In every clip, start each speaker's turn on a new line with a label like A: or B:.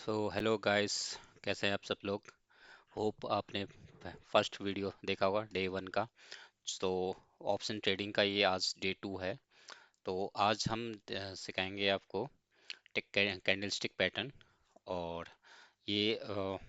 A: So hello guys, कैसे हैं आप सब लोग। होप आपने फर्स्ट वीडियो देखा होगा डे वन का। तो ऑप्शन ट्रेडिंग का ये आज डे टू है। तो आज हम सिखाएंगे आपको कैंडलस्टिक पैटर्न। और ये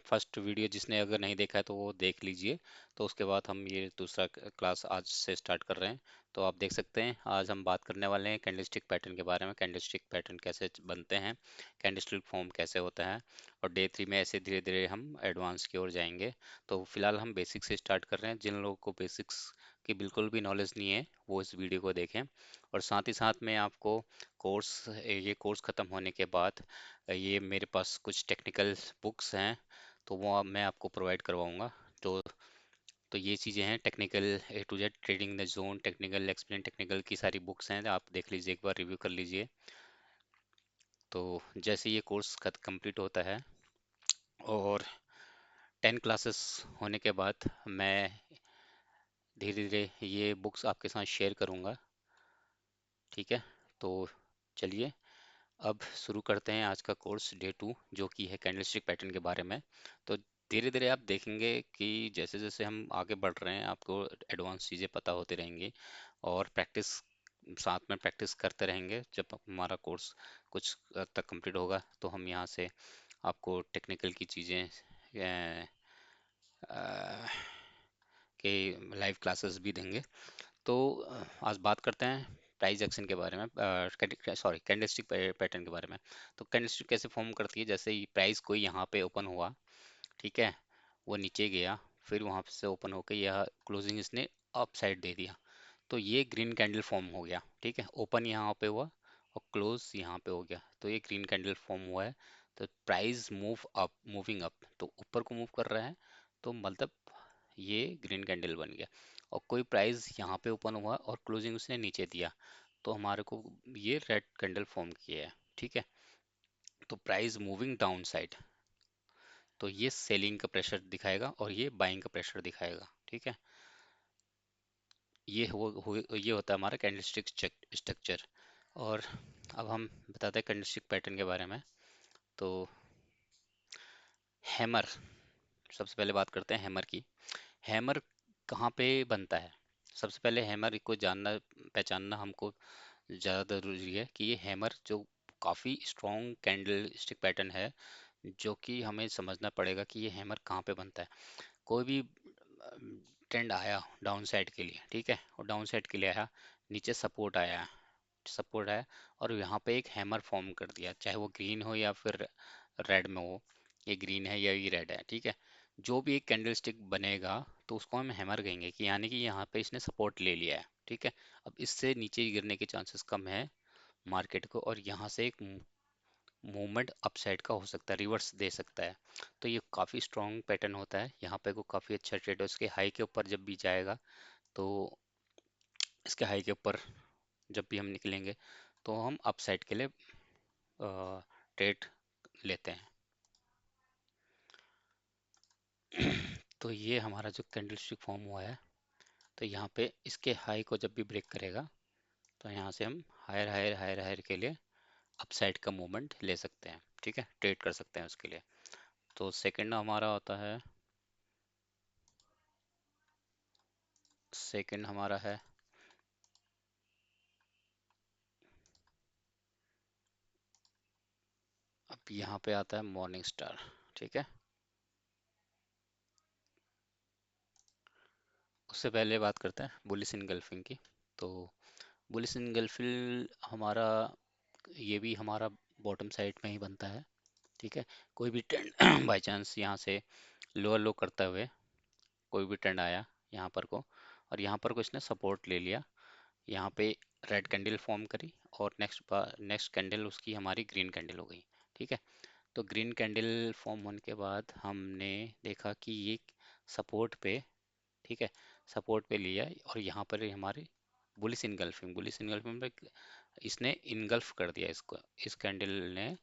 A: फर्स्ट वीडियो जिसने अगर नहीं देखा है तो वो देख लीजिए। तो उसके बाद हम ये दूसरा क्लास आज से स्टार्ट कर रहे हैं। तो आप देख सकते हैं आज हम बात करने वाले हैं कैंडलस्टिक पैटर्न के बारे में। कैंडलस्टिक पैटर्न कैसे बनते हैं, कैंडलस्टिक फॉर्म कैसे होता है। और डे थ्री में ऐसे धीरे धीरे हम एडवांस की ओर जाएंगे। तो फिलहाल हम बेसिक से स्टार्ट कर रहे हैं। जिन लोगों को बेसिक्स की बिल्कुल भी नॉलेज नहीं है वो इस वीडियो को देखें। और साथ ही साथ में आपको कोर्स ये कोर्स ख़त्म होने के बाद ये मेरे पास कुछ टेक्निकल बुक्स हैं, तो वो मैं आपको प्रोवाइड करवाऊंगा। तो तो ये चीज़ें हैं technical A to Z, trading the zone, technical explain, technical की सारी बुक्स हैं, आप देख लीजिए, एक बार रिव्यू कर लीजिए। तो जैसे ये कोर्स कंप्लीट होता है और 10 क्लासेस होने के बाद मैं धीरे धीरे ये बुक्स आपके साथ शेयर करूँगा। ठीक है, तो चलिए अब शुरू करते हैं आज का कोर्स डे टू, जो कि है कैंडलस्टिक पैटर्न के बारे में। तो धीरे धीरे आप देखेंगे कि जैसे जैसे हम आगे बढ़ रहे हैं आपको एडवांस चीज़ें पता होती रहेंगी। और प्रैक्टिस, साथ में प्रैक्टिस करते रहेंगे। जब हमारा कोर्स कुछ हद तक कंप्लीट होगा तो हम यहाँ से आपको टेक्निकल की चीज़ें के लाइव क्लासेस भी देंगे। तो आज बात करते हैं प्राइस एक्शन के बारे में, सॉरी कैंडलस्टिक पैटर्न के बारे में। तो कैंडलस्टिक कैसे फॉर्म करती है, जैसे ही प्राइस कोई यहाँ पे ओपन हुआ, ठीक है, वो नीचे गया, फिर वहाँ से ओपन होकर यह क्लोजिंग इसने अप साइड दे दिया, तो ये ग्रीन कैंडल फॉर्म हो गया। ठीक है, ओपन यहाँ पे हुआ और क्लोज यहाँ पे हो गया, तो ये ग्रीन कैंडल फॉर्म हुआ है। तो प्राइस मूविंग अप, तो ऊपर को मूव कर रहा है, तो मतलब ये ग्रीन कैंडल बन गया। और कोई प्राइस यहाँ पे ओपन हुआ और क्लोजिंग उसने नीचे दिया, तो हमारे को ये रेड कैंडल फॉर्म किया है। ठीक है, तो प्राइस मूविंग डाउन साइड, तो ये सेलिंग का प्रेशर दिखाएगा और ये बाइंग का प्रेशर दिखाएगा। ठीक है, ये होता है हमारा कैंडलस्टिक स्ट्रक्चर। और अब हम बताते हैं कैंडलस्टिक पैटर्न के बारे में। तो हैमर, सबसे पहले बात करते हैं हैमर की। हैमर कहाँ पे बनता है, सबसे पहले हैमर को जानना पहचानना हमको ज़्यादा ज़रूरी है कि ये हैमर जो काफ़ी स्ट्रॉन्ग कैंडल स्टिक पैटर्न है, जो कि हमें समझना पड़ेगा कि ये हैमर कहाँ पे बनता है। कोई भी ट्रेंड आया डाउन साइड के लिए, ठीक है, और डाउन साइड के लिए आया, नीचे सपोर्ट आया और यहाँ पे एक हैमर फॉर्म कर दिया, चाहे वो ग्रीन हो या फिर रेड में हो। ये ग्रीन है या ये रेड है, ठीक है, जो भी एक कैंडल स्टिक बनेगा तो उसको हम हैमर कहेंगे, कि यानी कि यहाँ पे इसने सपोर्ट ले लिया है। ठीक है, अब इससे नीचे गिरने के चांसेस कम है मार्केट को, और यहाँ से एक मूवमेंट अपसाइड का हो सकता है, रिवर्स दे सकता है। तो ये काफ़ी स्ट्रॉन्ग पैटर्न होता है, यहाँ पे को काफ़ी अच्छा ट्रेड है। उसके हाई के ऊपर जब भी जाएगा, तो इसके हाई के ऊपर जब भी हम निकलेंगे तो हम अपसाइड के लिए ट्रेड लेते हैं। तो ये हमारा जो कैंडल स्टिक फॉर्म हुआ है, तो यहाँ पे इसके हाई को जब भी ब्रेक करेगा तो यहाँ से हम हायर हायर हायर हायर के लिए अपसाइड का मूवमेंट ले सकते हैं। ठीक है, ट्रेड कर सकते हैं उसके लिए। तो सेकंड हमारा होता है, सेकंड हमारा है, अब यहाँ पे आता है मॉर्निंग स्टार। ठीक है, उससे पहले बात करते हैं बुलिश इनगल्फिंग की। तो बुलिश इनगल्फिंग हमारा, ये भी हमारा बॉटम साइड में ही बनता है। ठीक है, कोई भी ट्रेंड बाय चांस यहाँ से लोअर लो करते हुए कोई भी ट्रेंड आया यहाँ पर को, और यहाँ पर को इसने सपोर्ट ले लिया, यहाँ पे रेड कैंडल फॉर्म करी, और नेक्स्ट कैंडल उसकी हमारी ग्रीन कैंडल हो गई। ठीक है, तो ग्रीन कैंडल फॉर्म होने के बाद हमने देखा कि ये सपोर्ट पे, ठीक है, सपोर्ट पे लिया, और यहाँ पर हमारे बुलिस इनगल्फिंग में इसने इनगल्फ कर दिया इसको, इस कैंडल ने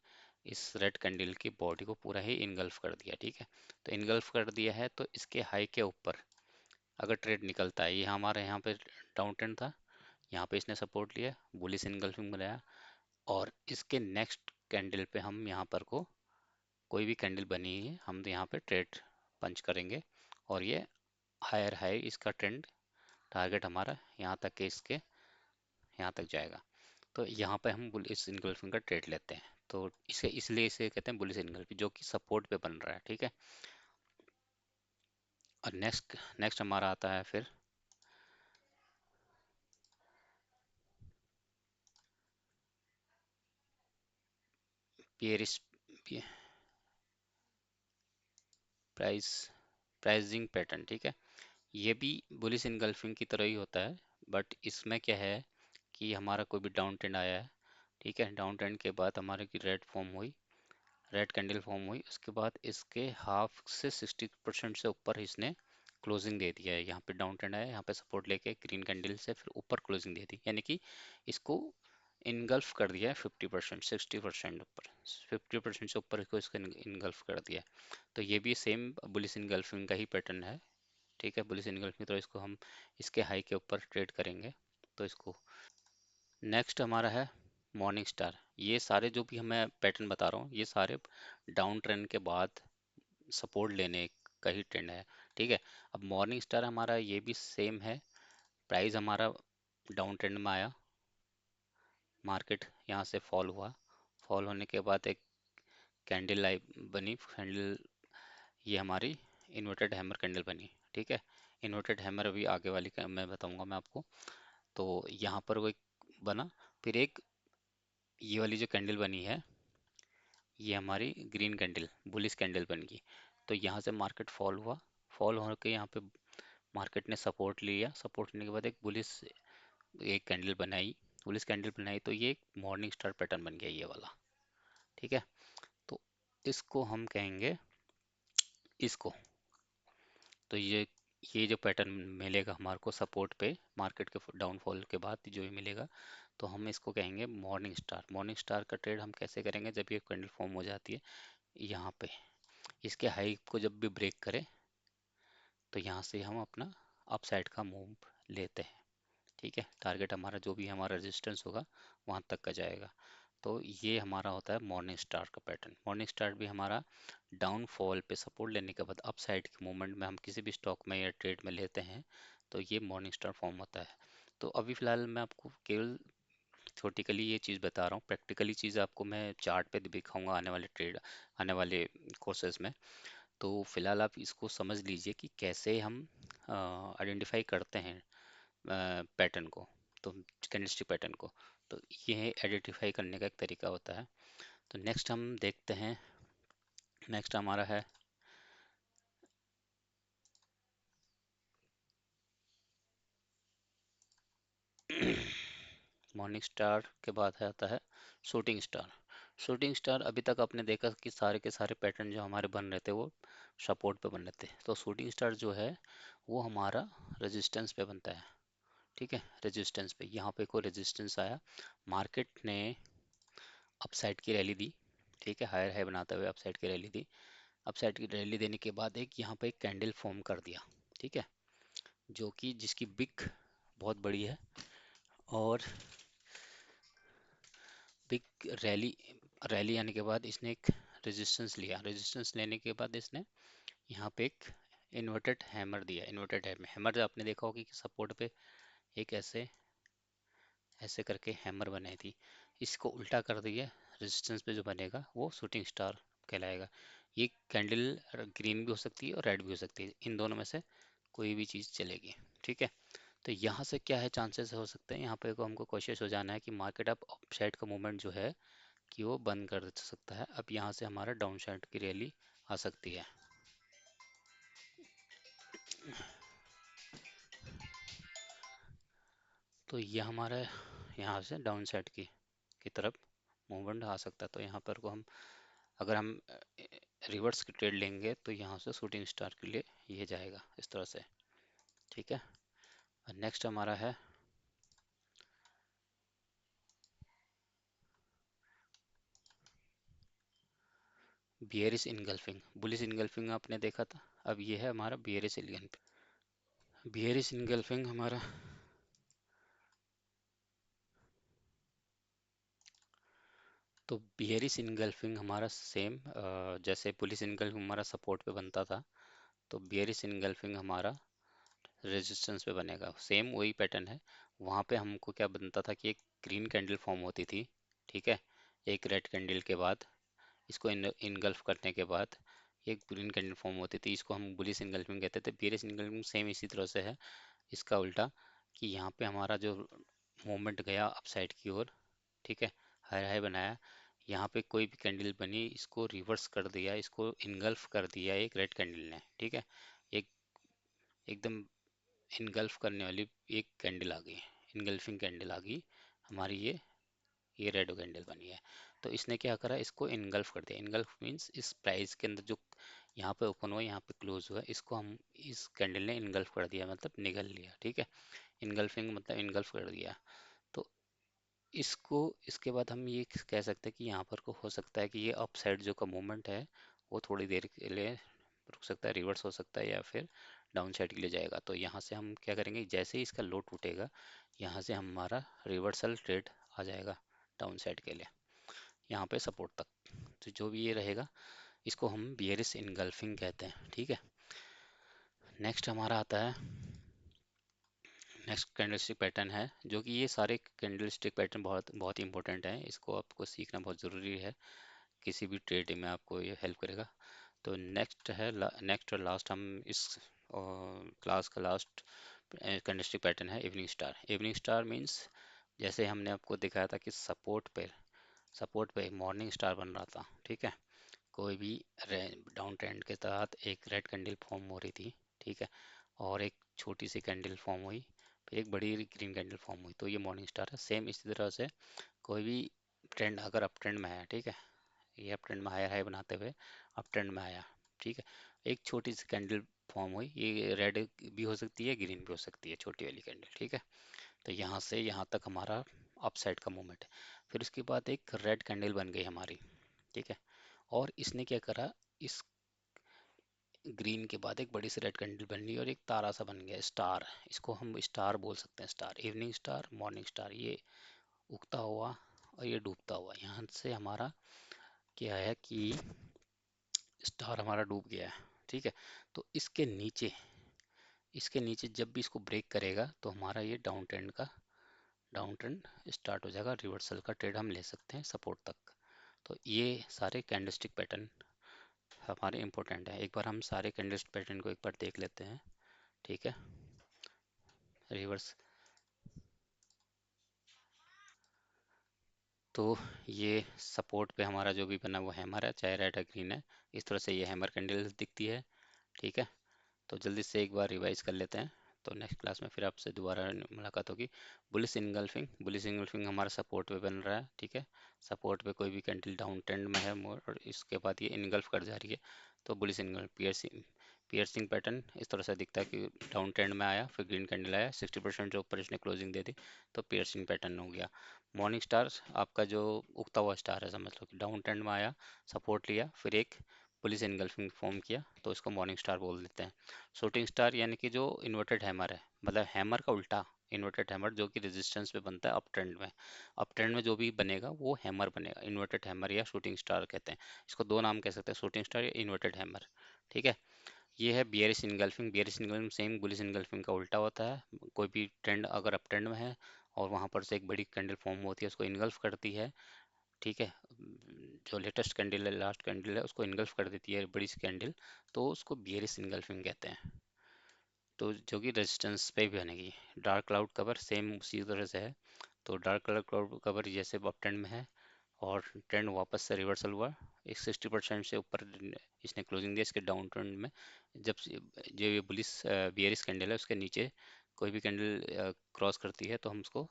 A: इस रेड कैंडल की बॉडी को पूरा ही इनगल्फ कर दिया। ठीक है, तो इनगल्फ कर दिया है, तो इसके हाई के ऊपर अगर ट्रेड निकलता है, ये हमारे यहाँ पे डाउन ट्रेंड था, यहाँ पे इसने सपोर्ट लिया, बुलिस इनगल्फिंग बनाया, और इसके नेक्स्ट कैंडल पे हम यहाँ पर को कोई भी कैंडल बनी है हम तो यहाँ पे ट्रेड पंच करेंगे, और ये हायर हाई इसका ट्रेंड टारगेट हमारा यहाँ तक के, इसके यहाँ तक जाएगा। तो यहाँ पे हम बुलिश इनगल्फिंग का ट्रेड लेते हैं। तो इसे इसलिए इसे कहते हैं बुलिश इनगल्फिंग, जो कि सपोर्ट पे बन रहा है, ठीक है। और नेक्स्ट नेक्स्ट हमारा आता है फिर पियरिस प्राइस प्राइसिंग पैटर्न, ठीक है। ये भी बुलिश इनगल्फिंग की तरह ही होता है, बट इसमें क्या है कि हमारा कोई भी डाउन ट्रेंड आया है, ठीक है। डाउन ट्रेंड के बाद हमारे की रेड फॉर्म हुई, रेड कैंडल फॉर्म हुई, उसके बाद इसके हाफ से 60% से ऊपर इसने क्लोजिंग दे दिया है। यहाँ पे डाउन ट्रेंड आया, यहाँ पे सपोर्ट लेके ग्रीन कैंडल से फिर ऊपर क्लोजिंग दे दी, यानी कि इसको इनगल्फ कर दिया है 50%, 60% ऊपर, 50% से ऊपर इसको इसका इनगल्फ कर दिया है। तो ये भी सेम बुलिश इनगल्फिंग का ही पैटर्न है, ठीक है। बुलिश इनगल्फिंग, तो इसको हम इसके हाई के ऊपर ट्रेड करेंगे। तो इसको नेक्स्ट हमारा है मॉर्निंग स्टार। ये सारे जो भी हमें पैटर्न बता रहा हूँ, ये सारे डाउन ट्रेंड के बाद सपोर्ट लेने का ही ट्रेंड है, ठीक है। अब मॉर्निंग स्टार हमारा ये भी सेम है। प्राइस हमारा डाउन ट्रेंड में आया, मार्केट यहाँ से फॉल हुआ, फॉल होने के बाद एक कैंडल लाइव बनी कैंडल, ये हमारी इन्वर्टेड हैमर कैंडल बनी, ठीक है। इन्वर्टेड हैमर अभी आगे वाली का मैं बताऊंगा मैं आपको। तो यहाँ पर वो एक बना, फिर एक ये वाली जो कैंडल बनी है, ये हमारी ग्रीन कैंडल बुलिश कैंडल बन गई। तो यहाँ से मार्केट फॉल हुआ, फॉल होकर के यहाँ पे मार्केट ने सपोर्ट लिया, सपोर्ट लेने के बाद एक बुलिश एक कैंडल बनाई, बुलिश कैंडल बनाई, तो ये एक मॉर्निंग स्टार पैटर्न बन गया ये वाला, ठीक है। तो इसको हम कहेंगे इसको, तो ये जो पैटर्न मिलेगा हमारे को सपोर्ट पे मार्केट के डाउनफॉल के बाद जो भी मिलेगा, तो हम इसको कहेंगे मॉर्निंग स्टार। मॉर्निंग स्टार का ट्रेड हम कैसे करेंगे, जब ये कैंडल फॉर्म हो जाती है यहाँ पे, इसके हाई को जब भी ब्रेक करे, तो यहाँ से हम अपना अपसाइड का मूव लेते हैं, ठीक है। टारगेट हमारा जो भी हमारा रेजिस्टेंस होगा वहाँ तक का जाएगा। तो ये हमारा होता है मॉर्निंग स्टार का पैटर्न। मॉर्निंग स्टार भी हमारा डाउनफॉल पे सपोर्ट लेने के बाद अपसाइड के मूवमेंट में हम किसी भी स्टॉक में या ट्रेड में लेते हैं, तो ये मॉर्निंग स्टार फॉर्म होता है। तो अभी फिलहाल मैं आपको केवल थ्योरेटिकली ये चीज़ बता रहा हूँ, प्रैक्टिकली चीज़ आपको मैं चार्ट पे दिखाऊंगा आने वाले ट्रेड, आने वाले कोर्सेज में। तो फिलहाल आप इसको समझ लीजिए कि कैसे हम आइडेंटिफाई करते हैं पैटर्न को, तो कैंडलस्टिक पैटर्न को। तो ये आइडेंटिफाई करने का एक तरीका होता है। तो नेक्स्ट हम देखते हैं, नेक्स्ट हमारा है मॉर्निंग स्टार के बाद है आता है शूटिंग स्टार। शूटिंग स्टार अभी तक आपने देखा कि सारे के सारे पैटर्न जो हमारे बन रहे थे वो सपोर्ट पे बन रहे थे। तो शूटिंग स्टार जो है वो हमारा रेजिस्टेंस पे बनता है, ठीक है। रेजिस्टेंस पे यहाँ पे कोई रेजिस्टेंस आया, मार्केट ने अपसाइड की रैली दी, ठीक है। हायर हाई बनाते हुए अपसाइड की रैली दी, अपसाइड की रैली देने के बाद एक यहाँ पे एक कैंडल फॉर्म कर दिया, ठीक है, जो कि जिसकी बिग बहुत बड़ी है, और बिग रैली रैली आने के बाद इसने एक रेजिस्टेंस लिया, रेजिस्टेंस लेने के बाद इसने यहाँ पे एक इन्वर्टेड हैमर दिया। इन्वर्टेड हैमर जो आपने देखा होगा कि सपोर्ट पे एक ऐसे ऐसे करके हैमर बनाई थी, इसको उल्टा कर दिया, रेजिस्टेंस पे जो बनेगा वो शूटिंग स्टार कहलाएगा। ये कैंडल ग्रीन भी हो सकती है और रेड भी हो सकती है, इन दोनों में से कोई भी चीज़ चलेगी, ठीक है। तो यहाँ से क्या है चांसेस हो सकते हैं, यहाँ पे को हमको कोशिश हो जाना है कि मार्केट अब अपसाइड का मूवमेंट जो है कि वो बंद कर सकता है। अब यहाँ से हमारा डाउन साइड की रैली आ सकती है। तो ये हमारा यहाँ से डाउन साइड की तरफ मूवमेंट आ सकता है। तो यहाँ पर को हम अगर हम रिवर्स की ट्रेड लेंगे तो यहाँ से शूटिंग स्टार के लिए ये जाएगा इस तरह से, ठीक है। नेक्स्ट हमारा है बियरिश इनगल्फिंग। बुलिश इनगल्फिंग आपने देखा था, अब ये है हमारा बियरिश इनगल्फिंग। बियरिश इनगल्फिंग हमारा तो बियरिश इनगल्फिंग हमारा सेम, जैसे बुलिश इनगल्फिंग हमारा सपोर्ट पे बनता था, तो बियरिश इनगल्फिंग हमारा रेजिस्टेंस पे बनेगा। सेम वही पैटर्न है। वहाँ पे हमको क्या बनता था कि एक ग्रीन कैंडल फॉर्म होती थी, ठीक है, एक रेड कैंडल के बाद, इसको इनगल्फ करने के बाद एक ग्रीन कैंडल फॉर्म होती थी, इसको हम बुलिश इनगल्फिंग कहते थे। बियरिश इनगल्फिंग सेम इसी तरह से है, इसका उल्टा, कि यहाँ पे हमारा जो मूवमेंट गया अपसाइड की ओर, ठीक है, हाई हाई बनाया, यहाँ पे कोई भी कैंडल बनी, इसको रिवर्स कर दिया, इसको इनगल्फ कर दिया एक रेड कैंडल ने, ठीक है, एक एकदम इनगल्फ करने वाली एक कैंडल आ गई, इनगल्फिंग कैंडल आ गई हमारी, ये रेड कैंडल बनी है। तो इसने क्या करा, इसको इनगल्फ कर दिया। इनगल्फ मीन्स इस प्राइस के अंदर जो यहाँ पे ओपन हुआ, यहाँ पे क्लोज हुआ, इसको हम, इस कैंडल ने इनगल्फ कर दिया, मतलब निगल लिया, ठीक है, इनगल्फिंग मतलब इनगल्फ कर दिया। तो इसको, इसके बाद हम ये कह सकते हैं कि यहाँ पर को हो सकता है कि ये अप साइड जो का मूवमेंट है वो थोड़ी देर के लिए रुक सकता है, रिवर्स हो सकता है, या फिर डाउन साइड के लिए जाएगा। तो यहाँ से हम क्या करेंगे, जैसे ही इसका लो टूटेगा, यहाँ से हमारा रिवर्सल ट्रेड आ जाएगा डाउन साइड के लिए, यहाँ पे सपोर्ट तक। तो जो भी ये रहेगा, इसको हम बियरिश इनगल्फिंग कहते हैं, ठीक है। नेक्स्ट हमारा आता है, नेक्स्ट कैंडलस्टिक पैटर्न है, जो कि ये सारे कैंडलस्टिक पैटर्न बहुत बहुत इंपॉर्टेंट है, इसको आपको सीखना बहुत ज़रूरी है, किसी भी ट्रेडिंग में आपको ये हेल्प करेगा। तो नेक्स्ट है, नेक्स्ट और लास्ट हम इस क्लास का लास्ट कैंडलस्टिक पैटर्न है evening star. Evening star means, जैसे हमने आपको दिखाया था कि सपोर्ट पे मॉर्निंग स्टार बन रहा था, ठीक है, कोई भी डाउन ट्रेंड के तहत एक रेड कैंडल फॉर्म हो रही थी, ठीक है, और एक छोटी सी कैंडल फॉर्म हुई, फिर एक बड़ी ग्रीन कैंडल फॉर्म हुई, तो ये मॉर्निंग स्टार है। सेम इसी तरह से कोई भी ट्रेंड अगर अप ट्रेंड में है, ठीक है, ये अप ट्रेंड में हायर हाई बनाते हुए अप ट्रेंड में आया, ठीक है, एक छोटी सी कैंडल फॉर्म हुई, ये रेड भी हो सकती है, ग्रीन भी हो सकती है, छोटी वाली कैंडल, ठीक है। तो यहाँ से यहाँ तक हमारा अप साइड का मूवमेंट है। फिर उसके बाद एक रेड कैंडल बन गई हमारी, ठीक है, और इसने क्या करा, इस ग्रीन के बाद एक बड़ी सी रेड कैंडल बन गई और एक तारा सा बन गया, स्टार, इसको हम स्टार बोल सकते हैं, star, evening star, morning star, ये उगता हुआ और ये डूबता हुआ। यहाँ से हमारा क्या है कि स्टार हमारा डूब गया है, ठीक है। तो इसके नीचे जब भी इसको ब्रेक करेगा, तो हमारा ये डाउन ट्रेंड स्टार्ट हो जाएगा, रिवर्सल का ट्रेड हम ले सकते हैं सपोर्ट तक। तो ये सारे कैंडलस्टिक पैटर्न हमारे इंपॉर्टेंट है। एक बार हम सारे कैंडलस्टिक पैटर्न को एक बार देख लेते हैं, ठीक है। रिवर्स, तो ये सपोर्ट पे हमारा जो भी बना वो हैमर है, चाहे रेड या ग्रीन है, इस तरह से ये हैमर कैंडल दिखती है, ठीक है। तो जल्दी से एक बार रिवाइज कर लेते हैं, तो नेक्स्ट क्लास में फिर आपसे दोबारा मुलाकात होगी। बुलिस इनगल्फिंग हमारा सपोर्ट पे बन रहा है, ठीक है, सपोर्ट पे कोई भी कैंडल डाउन ट्रेंड में है मोर, और इसके बाद ये इनगल्फ कर जा रही है, तो बुलिस इनगल्फ पियर्सिंग पैटर्न इस तरह से दिखता है कि डाउन ट्रेंड में आया, फिर ग्रीन कैंडल आया, 60% जो ऊपर इसने क्लोजिंग दे दी, तो पियर्सिंग पैटर्न हो गया। मॉर्निंग स्टार आपका जो उगता हुआ स्टार है, समझ लो कि डाउन ट्रेंड में आया, सपोर्ट लिया, फिर एक पुलिस इनगल्फिंग फॉर्म किया, तो इसको मॉर्निंग स्टार बोल देते हैं। शूटिंग स्टार यानी कि जो इन्वर्टेड हैमर है, मतलब हैमर का उल्टा, इन्वर्टेड हैमर जो कि रेजिस्टेंस पे बनता है अप ट्रेंड में, अप ट्रेंड में जो भी बनेगा वो हैमर बनेगा, इन्वर्टेड हैमर या शूटिंग स्टार कहते हैं। इसको दो नाम कह सकते हैं, शूटिंग स्टार या इन्वर्टेड हैमर, ठीक है। ये है bearish engulfing. Bearish engulfing same bullish engulfing का उल्टा होता है, कोई भी ट्रेंड अगर अप ट्रेंड में है और वहां पर से एक बड़ी कैंडल फॉर्म होती है, उसको इनगल्फ करती है, ठीक है, जो लेटेस्ट कैंडल है, लास्ट कैंडल है, उसको इनगल्फ कर देती है बड़ी सी कैंडल, तो उसको बियरिश इनगल्फिंग कहते हैं। तो जो कि रेजिस्टेंस पे भी बनेगी। डार्क क्लाउड कवर सेम उसी तरह से है। तो डार्क कलर क्लाउड कवर जैसे अप ट्रेंड में है और ट्रेंड वापस से रिवर्सल हुआ, एक 60% से ऊपर इसने क्लोजिंग दिया, इसके डाउन ट्रेंड में जो ये बुलिस बियरिश कैंडल है, उसके नीचे कोई भी कैंडल क्रॉस करती है, तो हम उसको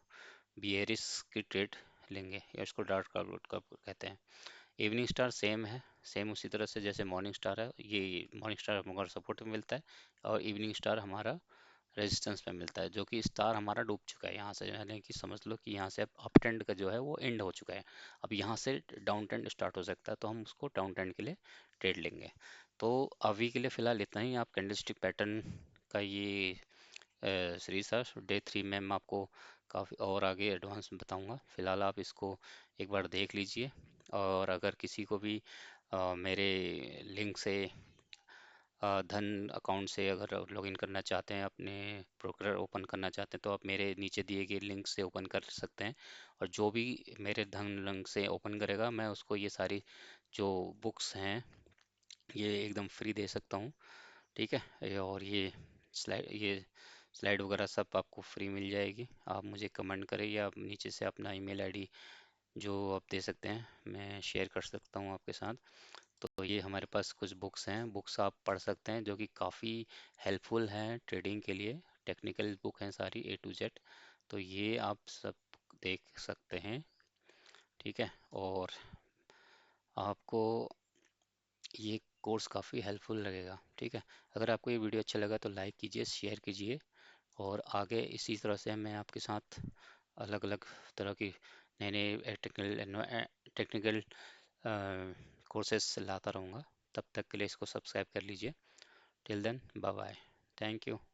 A: बियरिश की ट्रेड लेंगे, या उसको डार्क क्लाउड कवर कहते हैं। इवनिंग स्टार सेम है, सेम उसी तरह से जैसे मॉर्निंग स्टार है, ये मॉर्निंग स्टार हमारा सपोर्ट में मिलता है, और इवनिंग स्टार हमारा रेजिस्टेंस पे मिलता है, जो कि स्टार हमारा डूब चुका है यहाँ से, यानी कि समझ लो कि यहाँ से अब अप ट्रेंड का जो है वो एंड हो चुका है, अब यहाँ से डाउन ट्रेंड स्टार्ट हो सकता है, तो हम उसको डाउन ट्रेंड के लिए ट्रेड लेंगे। तो अभी के लिए फिलहाल इतना ही। आप कैंडलस्टिक पैटर्न का ये सीरीज था, डे 3 में मैं आपको काफ़ी और आगे एडवांस में बताऊंगा। फिलहाल आप इसको एक बार देख लीजिए, और अगर किसी को भी मेरे लिंक से धन अकाउंट से अगर लॉगिन करना चाहते हैं, अपने ब्रोकर ओपन करना चाहते हैं, तो आप मेरे नीचे दिए गए लिंक से ओपन कर सकते हैं। और जो भी मेरे धन लिंक से ओपन करेगा, मैं उसको ये सारी जो बुक्स हैं ये एकदम फ्री दे सकता हूँ। ठीक है, और ये स्लाइड वगैरह सब आपको फ्री मिल जाएगी। आप मुझे कमेंट करें या आप नीचे से अपना ईमेल आईडी जो आप दे सकते हैं, मैं शेयर कर सकता हूँ आपके साथ। तो ये हमारे पास कुछ बुक्स हैं, बुक्स आप पढ़ सकते हैं जो कि काफ़ी हेल्पफुल हैं ट्रेडिंग के लिए। टेक्निकल बुक हैं सारी A to Z। तो ये आप सब देख सकते हैं। ठीक है, और आपको ये कोर्स काफ़ी हेल्पफुल लगेगा। ठीक है, अगर आपको ये वीडियो अच्छा लगा तो लाइक कीजिए, शेयर कीजिए, और आगे इसी तरह से मैं आपके साथ अलग अलग तरह की नए नए टेक्निकल टेक्निकल कोर्सेस लाता रहूँगा। तब तक के लिए इसको सब्सक्राइब कर लीजिए। Till then, bye bye. Thank you.